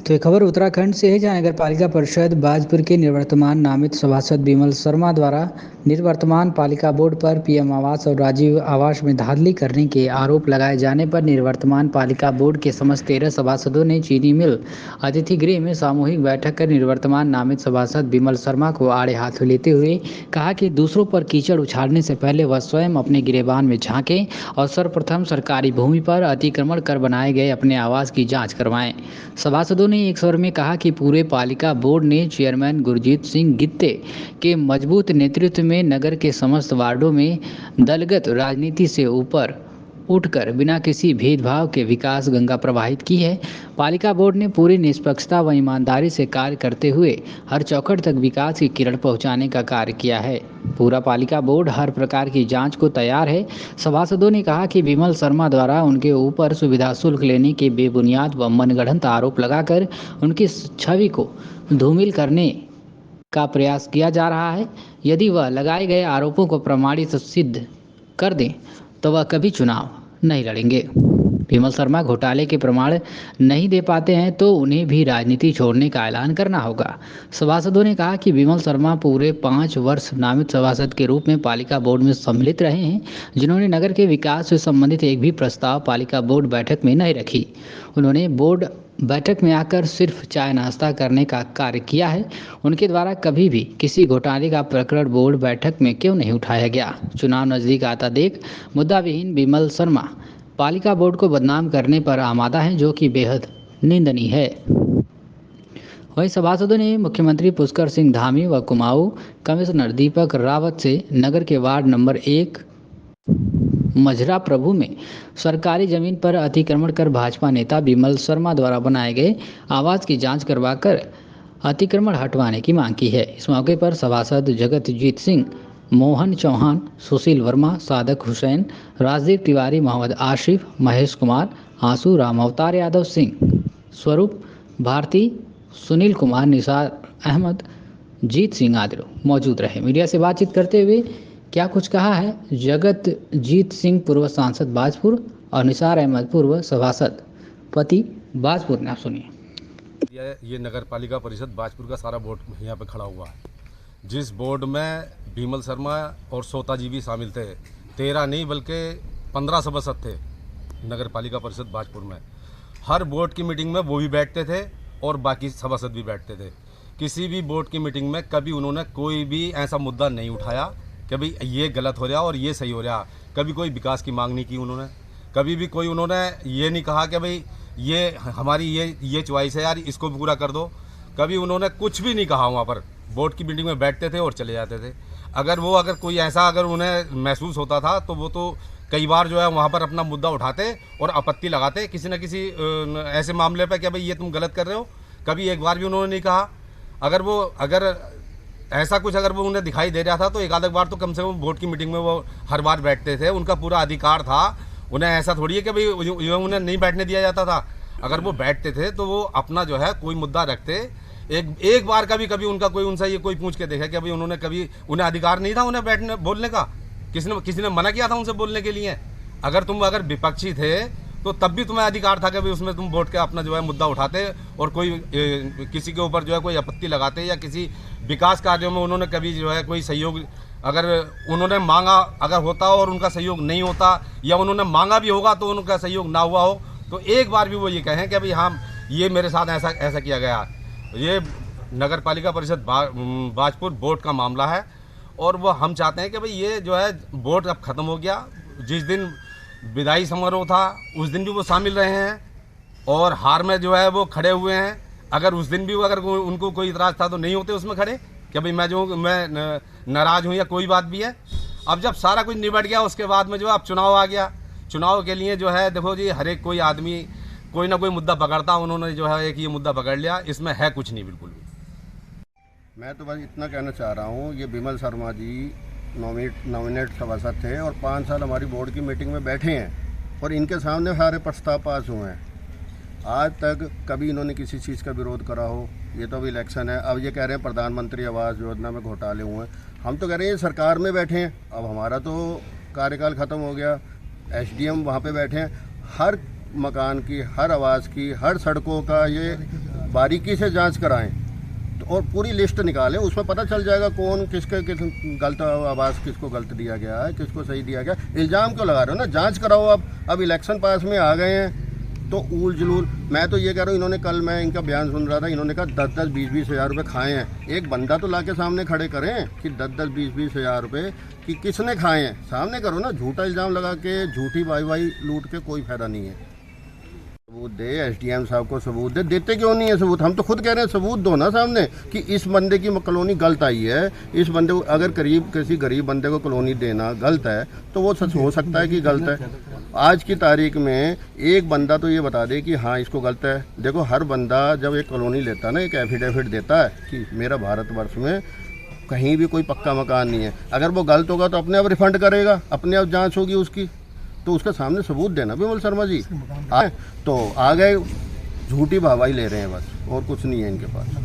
तो ये खबर उत्तराखंड से है, जहां नगर पालिका परिषद बाजपुर के निवर्तमान नामित सभासद विमल शर्मा द्वारा निवर्तमान पालिका बोर्ड पर पीएम आवास और राजीव आवास में धांधली करने के आरोप लगाए जाने पर निवर्तमान पालिका बोर्ड के समस्त 13 सभासदों ने चीनी मिल अतिथि गृह में सामूहिक बैठक कर निवर्तमान नामित सभासद विमल शर्मा को आड़े हाथों लेते हुए कहा कि दूसरों पर कीचड़ उछालने से पहले वह स्वयं अपने गिरेबान में झांकें और सर्वप्रथम सरकारी भूमि पर अतिक्रमण कर बनाए गए अपने आवास की जाँच करवाएं। सभासदों ने एक स्वर में कहा कि पूरे पालिका बोर्ड ने चेयरमैन गुरजीत सिंह गित्ते के मजबूत नेतृत्व में नगर के समस्त वार्डों में दलगत राजनीति से ऊपर उठकर बिना किसी भेदभाव के विकास गंगा प्रवाहित की है। पालिका बोर्ड ने पूरी निष्पक्षता व ईमानदारी से कार्य करते हुए हर चौखट तक विकास की किरण पहुंचाने का कार्य किया है। पूरा पालिका बोर्ड हर प्रकार की जांच को तैयार है। सभासदों ने कहा कि विमल शर्मा द्वारा उनके ऊपर सुविधा शुल्क लेने के बेबुनियाद व मनगढ़ंत आरोप लगाकर उनकी छवि को धूमिल करने का प्रयास किया जा रहा है। यदि वह लगाए गए आरोपों को प्रमाणित सिद्ध कर दें तो वह कभी चुनाव नहीं लड़ेंगे। विमल शर्मा घोटाले के प्रमाण नहीं दे पाते हैं तो उन्हें भी राजनीति छोड़ने का ऐलान करना होगा। सभासदों ने कहा कि विमल शर्मा पूरे 5 वर्ष नामित सभासद के रूप में पालिका बोर्ड में सम्मिलित रहे हैं, जिन्होंने नगर के विकास से संबंधित एक भी प्रस्ताव पालिका बोर्ड बैठक में नहीं रखी। उन्होंने बोर्ड बैठक में आकर सिर्फ चाय नाश्ता करने का कार्य किया है। उनके द्वारा कभी भी किसी घोटाले का प्रकरण बोर्ड बैठक में क्यों नहीं उठाया गया। चुनाव नजदीक आता देख मुद्दा विहीन विमल शर्मा पालिका बोर्ड को बदनाम करने पर आमादा है, जो कि बेहद निंदनीय है। वहीं सभासदों ने मुख्यमंत्री पुष्कर सिंह धामी व कुमाऊं कमिश्नर दीपक रावत से नगर के वार्ड नंबर 1 मझरा प्रभु में सरकारी जमीन पर अतिक्रमण कर भाजपा नेता विमल शर्मा द्वारा बनाए गए आवास की जांच करवाकर अतिक्रमण हटवाने की मांग की है। इस मौके पर सभासद जगतजीत सिंह, मोहन चौहान, सुशील वर्मा, सादक हुसैन, राजदीप तिवारी, मोहम्मद आशिफ, महेश कुमार, आंसू राम, अवतार यादव सिंह, स्वरूप भारती, सुनील कुमार, निसार अहमद, जीत सिंह आदि मौजूद रहे। मीडिया से बातचीत करते हुए क्या कुछ कहा है जगतजीत सिंह, पूर्व सांसद बाजपुर, और निसार अहमद, पूर्व सभासद पति बाजपुर ने। आप सुनिए। ये नगर पालिका परिषद बाजपुर का सारा बोर्ड यहाँ पे खड़ा हुआ है, जिस बोर्ड में विमल शर्मा और सोता जी भी शामिल थे। 13 नहीं बल्कि 15 सभासद थे नगर पालिका परिषद बाजपुर में। हर बोर्ड की मीटिंग में वो भी बैठते थे और बाकी सभासद भी बैठते थे। किसी भी बोर्ड की मीटिंग में कभी उन्होंने कोई भी ऐसा मुद्दा नहीं उठाया कि भाई ये गलत हो रहा और ये सही हो रहा। कभी कोई विकास की मांग नहीं की उन्होंने। कभी भी कोई उन्होंने ये नहीं कहा कि भाई ये हमारी ये चॉइस है यार, इसको भी पूरा कर दो। कभी उन्होंने कुछ भी नहीं कहा। वहाँ पर बोर्ड की मीटिंग में बैठते थे और चले जाते थे। अगर कोई ऐसा अगर उन्हें महसूस होता था तो वो तो कई बार जो है वहाँ पर अपना मुद्दा उठाते और आपत्ति लगाते किसी न किसी ऐसे मामले पर कि भाई ये तुम गलत कर रहे हो। कभी एक बार भी उन्होंने नहीं कहा। अगर ऐसा कुछ अगर वो उन्हें दिखाई दे रहा था तो एक आध बार तो कम से कम बोर्ड की मीटिंग में वो हर बार बैठते थे। उनका पूरा अधिकार था। उन्हें ऐसा थोड़ी है कि भाई उन्हें नहीं बैठने दिया जाता था। अगर वो बैठते थे तो वो अपना जो है कोई मुद्दा रखते। एक बार कभी उनका कोई उनसे ये कोई पूछ के देखा कि भाई उन्होंने कभी उन्हें अधिकार नहीं था उन्हें बैठने बोलने का। किसी ने मना किया था उनसे बोलने के लिए। अगर विपक्षी थे तो तब भी तुम्हें अधिकार था कि भाई उसमें तुम वोट के अपना जो है मुद्दा उठाते और कोई किसी के ऊपर जो है कोई आपत्ति लगाते या किसी विकास कार्यों में उन्होंने कभी जो है कोई सहयोग अगर उन्होंने मांगा अगर होता और उनका सहयोग नहीं होता या उन्होंने मांगा भी होगा तो उनका सहयोग ना हुआ हो तो एक बार भी वो ये कहें कि भाई हाँ ये मेरे साथ ऐसा किया गया। ये नगर पालिका परिषद बाजपुर बोर्ड का मामला है और वो हम चाहते हैं कि भाई ये जो है बोर्ड अब ख़त्म हो गया। जिस दिन विदाई समारोह था उस दिन भी वो शामिल रहे हैं और हार में जो है वो खड़े हुए हैं। अगर उस दिन भी अगर उनको कोई इतराज़ था तो नहीं होते उसमें खड़े कि भाई मैं नाराज़ हूँ या कोई बात भी है। अब जब सारा कुछ निबट गया उसके बाद में जो अब चुनाव आ गया। चुनाव के लिए जो है देखो जी हर एक कोई आदमी कोई ना कोई मुद्दा पकड़ता। उन्होंने जो है एक ये मुद्दा पकड़ लिया, इसमें है कुछ नहीं बिल्कुल भी। मैं तो बस इतना कहना चाह रहा हूँ, ये विमल शर्मा जी नॉमिनेट सभासद थे और 5 साल हमारी बोर्ड की मीटिंग में बैठे हैं और इनके सामने सारे प्रस्ताव पास हुए हैं। आज तक कभी इन्होंने किसी चीज़ का विरोध करा हो। ये तो अब इलेक्शन है। अब ये कह रहे हैं प्रधानमंत्री आवास योजना में घोटाले हुए हैं। हम तो कह रहे हैं सरकार में बैठे हैं। अब हमारा तो कार्यकाल ख़त्म हो गया। SDM वहाँ पे बैठे हैं। हर मकान की, हर आवास की, हर सड़कों का ये बारीकी से जांच कराएं और पूरी लिस्ट निकालें, उसमें पता चल जाएगा कौन किसके किस गलत आवाज़ किसको गलत दिया गया है, किसको सही दिया गया। इल्ज़ाम क्यों लगा रहे हो ना, जांच कराओ। अब इलेक्शन पास में आ गए हैं तो ऊल जुलूल। मैं तो ये कह रहा हूँ, इन्होंने कल मैं इनका बयान सुन रहा था, इन्होंने कहा 10-10, 20-20 हज़ार रुपये खाए हैं। एक बंदा तो ला के सामने खड़े करें कि 10-10, 20-20 हज़ार रुपये कि किसने खाए हैं, सामने करो ना। झूठा इल्ज़ाम लगा के झूठी वाई लूट के कोई फायदा नहीं है। सबूत दे, एसडीएम साहब को सबूत दे। देते क्यों नहीं है सबूत? हम तो खुद कह रहे हैं सबूत दो ना सामने कि इस बंदे की कॉलोनी गलत आई है। इस बंदे को अगर किसी गरीब बंदे को कॉलोनी देना गलत है तो वो सच हो सकता है कि गलत है। आज की तारीख में एक बंदा तो ये बता दे कि हाँ इसको गलत है। देखो, हर बंदा जब एक कॉलोनी लेता है ना, एक एफिडेविट देता है कि मेरा भारतवर्ष में कहीं भी कोई पक्का मकान नहीं है। अगर वो गलत होगा तो अपने आप रिफंड करेगा, अपने आप जांच होगी उसकी। तो उसके सामने सबूत देना विमल शर्मा जी। तो आ गए झूठी वाहवाही ले रहे हैं बस, और कुछ नहीं है इनके पास।